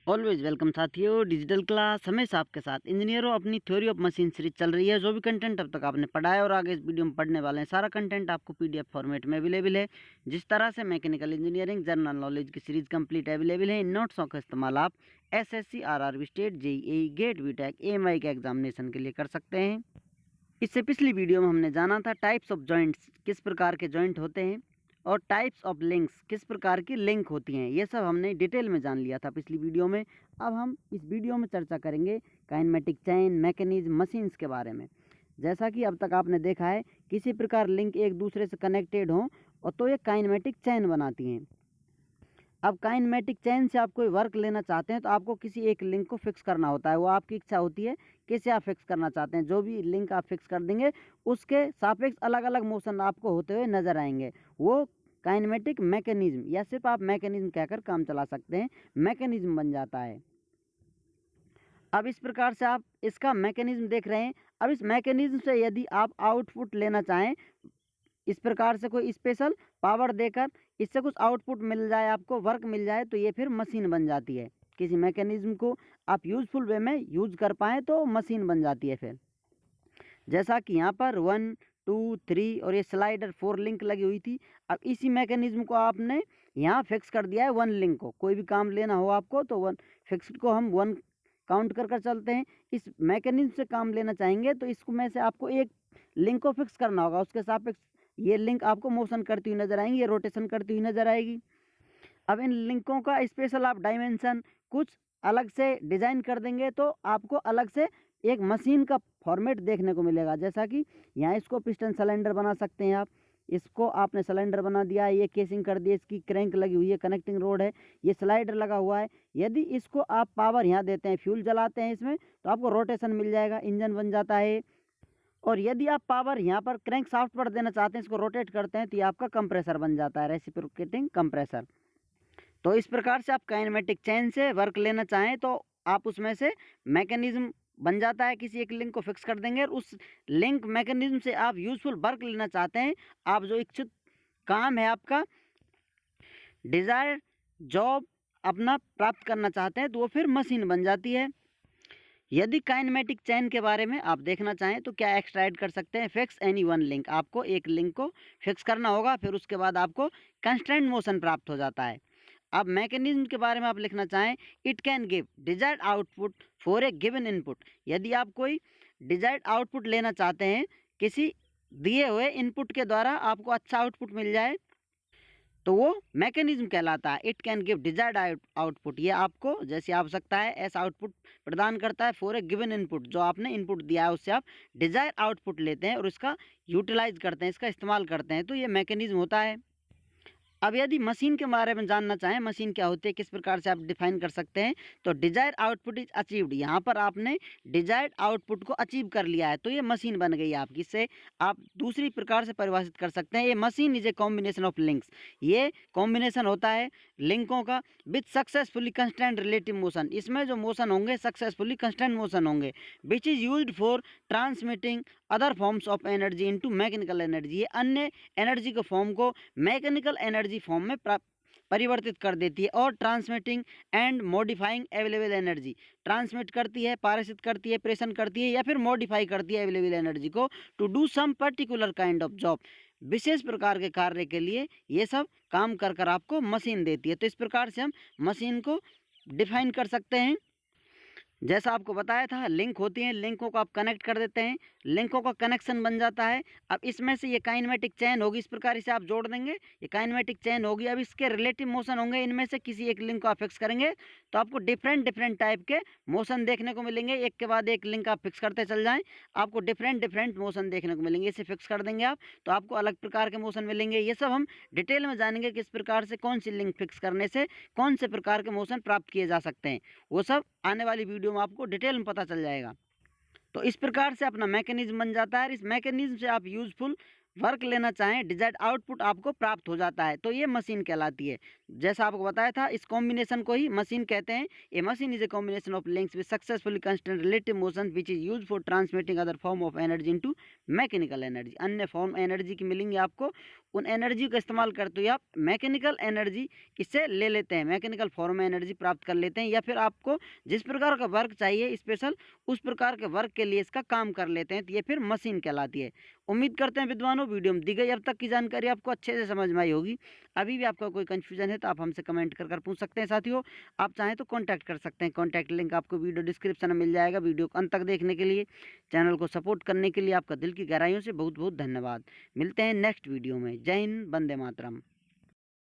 Always welcome साथियों, digital class हमेशा आपके साथ। इंजीनियरों, अपनी थ्योरी ऑफ मशीन सीरीज चल रही है। जो भी कंटेंट अब तक आपने पढ़ा है और आगे इस वीडियो में पढ़ने वाले हैं, सारा कंटेंट आपको पीडीएफ फॉर्मेट में अवेलेबल है। जिस तरह से मैकेनिकल इंजीनियरिंग जनरल नॉलेज की सीरीज कंप्लीट अवेलेबल है, इन नोट्सों का इस्तेमाल आप SSC, RRB state, JEE, GATE, BTech, AMI के एग्जामिनेशन के लिए कर सकते हैं। इससे पिछली वीडियो में हमने जाना था टाइप्स ऑफ जॉइंट्स, किस प्रकार के जॉइंट होते हैं, और टाइप्स ऑफ लिंक्स, किस प्रकार की लिंक होती हैं। ये सब हमने डिटेल में जान लिया था पिछली वीडियो में। अब हम इस वीडियो में चर्चा करेंगे काइनेमेटिक चेन, मैकेनिज्म, मशीन्स के बारे में। जैसा कि अब तक आपने देखा है, किसी प्रकार लिंक एक दूसरे से कनेक्टेड हों और तो ये काइनेमेटिक चेन बनाती हैं। अब काइनेमेटिक चेन से आप कोई वर्क लेना चाहते हैं तो आपको किसी एक लिंक को फिक्स करना होता है। वो आपकी इच्छा होती है कैसे आप फिक्स करना चाहते हैं। जो भी लिंक आप फिक्स कर देंगे उसके सापेक्ष अलग अलग मोशन आपको होते हुए नजर आएंगे। वो काइनेमेटिक मैकेनिज्म, या सिर्फ आप मैकेनिज्म कहकर काम चला सकते हैं, मैकेनिज्म बन जाता है। अब इस प्रकार से आप इसका मैकेनिज्म देख रहे हैं। अब इस मैकेनिज्म से यदि आप आउटपुट लेना चाहें, इस प्रकार से कोई स्पेशल पावर देकर इससे कुछ आउटपुट मिल जाए, आपको वर्क मिल जाए, तो ये फिर मशीन बन जाती है। किसी मैकेनिज्म को आप यूजफुल वे में यूज कर पाएँ तो मशीन बन जाती है। फिर जैसा कि यहाँ पर 1, 2, 3 और ये स्लाइडर 4 लिंक लगी हुई थी। अब इसी मैकेनिज्म को आपने यहाँ फिक्स कर दिया है 1 लिंक को। कोई भी काम लेना हो आपको तो 1 फिक्स्ड को हम 1 काउंट कर चलते हैं। इस मैकेनिज्म से काम लेना चाहेंगे तो इसको में से आपको एक लिंक को फिक्स करना होगा। उसके सापेक्ष ये लिंक आपको मोशन करती हुई नजर आएंगी, ये रोटेशन करती हुई नजर आएगी। अब इन लिंकों का स्पेशल आप डायमेंशन कुछ अलग से डिजाइन कर देंगे तो आपको अलग से एक मशीन का फॉर्मेट देखने को मिलेगा। जैसा कि यहाँ इसको पिस्टन सिलेंडर बना सकते हैं आप। इसको आपने सिलेंडर बना दिया है, ये केसिंग कर दी, इसकी क्रैंक लगी हुई है, कनेक्टिंग रोड है, ये स्लाइडर लगा हुआ है। यदि इसको आप पावर यहाँ देते हैं, फ्यूल जलाते हैं इसमें, तो आपको रोटेशन मिल जाएगा, इंजन बन जाता है। और यदि आप पावर यहाँ पर क्रैंक शाफ्ट पर देना चाहते हैं, इसको रोटेट करते हैं, तो ये आपका कंप्रेसर बन जाता है, रेसिप्रोकेटिंग कंप्रेसर। तो इस प्रकार से आप काइनेमेटिक चेन से वर्क लेना चाहें तो आप उसमें से मैकेनिज्म बन जाता है। किसी एक लिंक को फिक्स कर देंगे और उस लिंक मैकेनिज्म से आप यूजफुल वर्क लेना चाहते हैं। आप जो इच्छित काम है आपका, डिजायर जॉब अपना प्राप्त करना चाहते हैं, तो वो फिर मशीन बन जाती है। यदि काइनेमेटिक चेन के बारे में आप देखना चाहें तो क्या एक्स्ट्रा ऐड कर सकते हैं, फिक्स एनी 1 लिंक। आपको एक लिंक को फिक्स करना होगा, फिर उसके बाद आपको कंस्टेंट मोशन प्राप्त हो जाता है। अब मैकेनिज्म के बारे में आप लिखना चाहें, it can give desired output for a given input. यदि आप कोई डिजायर्ड आउटपुट लेना चाहते हैं, किसी दिए हुए इनपुट के द्वारा आपको अच्छा आउटपुट मिल जाए, तो वो मैकेनिज्म कहलाता है। It can give desired output, ये आपको जैसी आवश्यकता है ऐसा आउटपुट प्रदान करता है। फॉर ए गिवन इनपुट, जो आपने इनपुट दिया है उससे आप डिजायर आउटपुट लेते हैं और इसका यूटिलाइज करते हैं, इसका इस्तेमाल करते हैं, तो ये मैकेनिज्म होता है। अब यदि मशीन के बारे में जानना चाहें, मशीन क्या होती है, किस प्रकार से आप डिफाइन कर सकते हैं, तो डिजायर आउटपुट इज अचीव्ड। यहाँ पर आपने डिजायर्ड आउटपुट को अचीव कर लिया है, तो ये मशीन बन गई आपकी। इससे आप दूसरी प्रकार से परिभाषित कर सकते हैं, ये machine is a combination of links. ये कॉम्बिनेशन होता है लिंकों का with successfully constant relative motion. इसमें जो मोशन होंगे सक्सेसफुली कंस्टेंट मोशन होंगे, which is used for transmitting other forms of energy into mechanical energy. ये अन्य एनर्जी के फॉर्म को मैकेनिकल एनर्जी फॉर्म में परिवर्तित कर देती है। और transmitting and modifying available energy, transmit करती है, पारित करती है, प्रेषण करती है, या फिर मॉडिफाई करती है अवेलेबल एनर्जी को to do some particular kind of job. विशेष प्रकार के कार्य के लिए ये सब काम कर आपको मशीन देती है। तो इस प्रकार से हम मशीन को डिफाइन कर सकते हैं। जैसा आपको बताया था, लिंक होती हैं, लिंकों को आप कनेक्ट कर देते हैं, लिंकों का कनेक्शन बन जाता है। अब इसमें से ये काइनेमेटिक चेन होगी, इस प्रकार इसे आप जोड़ देंगे, ये काइनेमेटिक चेन होगी। अब इसके रिलेटिव मोशन होंगे, इनमें से किसी एक लिंक को आप फिक्स करेंगे तो आपको डिफरेंट टाइप के मोशन देखने को मिलेंगे। एक के बाद एक लिंक आप फिक्स करते चल जाएँ, आपको डिफरेंट मोशन देखने को मिलेंगे। इसे फिक्स कर देंगे आप तो आपको अलग प्रकार के मोशन मिलेंगे। ये सब हम डिटेल में जानेंगे किस प्रकार से कौन सी लिंक फिक्स करने से कौन से प्रकार के मोशन प्राप्त किए जा सकते हैं। वो सब आने वाली वीडियो में आपको डिटेल में पता चल जाएगा। तो इस प्रकार से अपना मैकेनिज्म बन जाता है। इस मैकेनिज्म से आप यूजफुल वर्क लेना चाहें, डिजायर्ड आउटपुट आपको प्राप्त हो जाता है, तो ये मशीन कहलाती है। जैसा आपको बताया था, इस कॉम्बिनेशन को ही मशीन कहते हैं। A machine is a combination of links with successfully constant relative motion which is use for transmitting other form of energy into mechanical energy. अन्य फॉर्म एनर्जी की मिलेंगी आपको, उन एनर्जी का इस्तेमाल करते हुए आप मैकेनिकल एनर्जी इससे ले लेते हैं, मैकेनिकल फॉर्म में एनर्जी प्राप्त कर लेते हैं, या फिर आपको जिस प्रकार का वर्क चाहिए स्पेशल उस प्रकार के वर्क के लिए इसका काम कर लेते हैं, तो ये फिर मशीन कहलाती है। उम्मीद करते हैं विद्वानों वीडियो में दी गई अब तक की जानकारी आपको अच्छे से समझ में आई होगी। अभी भी आपका कोई कन्फ्यूजन है तो आप हमसे कमेंट कर पूछ सकते हैं। साथियों आप चाहें तो कॉन्टैक्ट कर सकते हैं, कॉन्टैक्ट लिंक आपको वीडियो डिस्क्रिप्शन में मिल जाएगा। वीडियो को अंत तक देखने के लिए, चैनल को सपोर्ट करने के लिए आपका दिल की गहराइयों से बहुत बहुत धन्यवाद। मिलते हैं नेक्स्ट वीडियो में। जय हिंद, वंदे मातरम।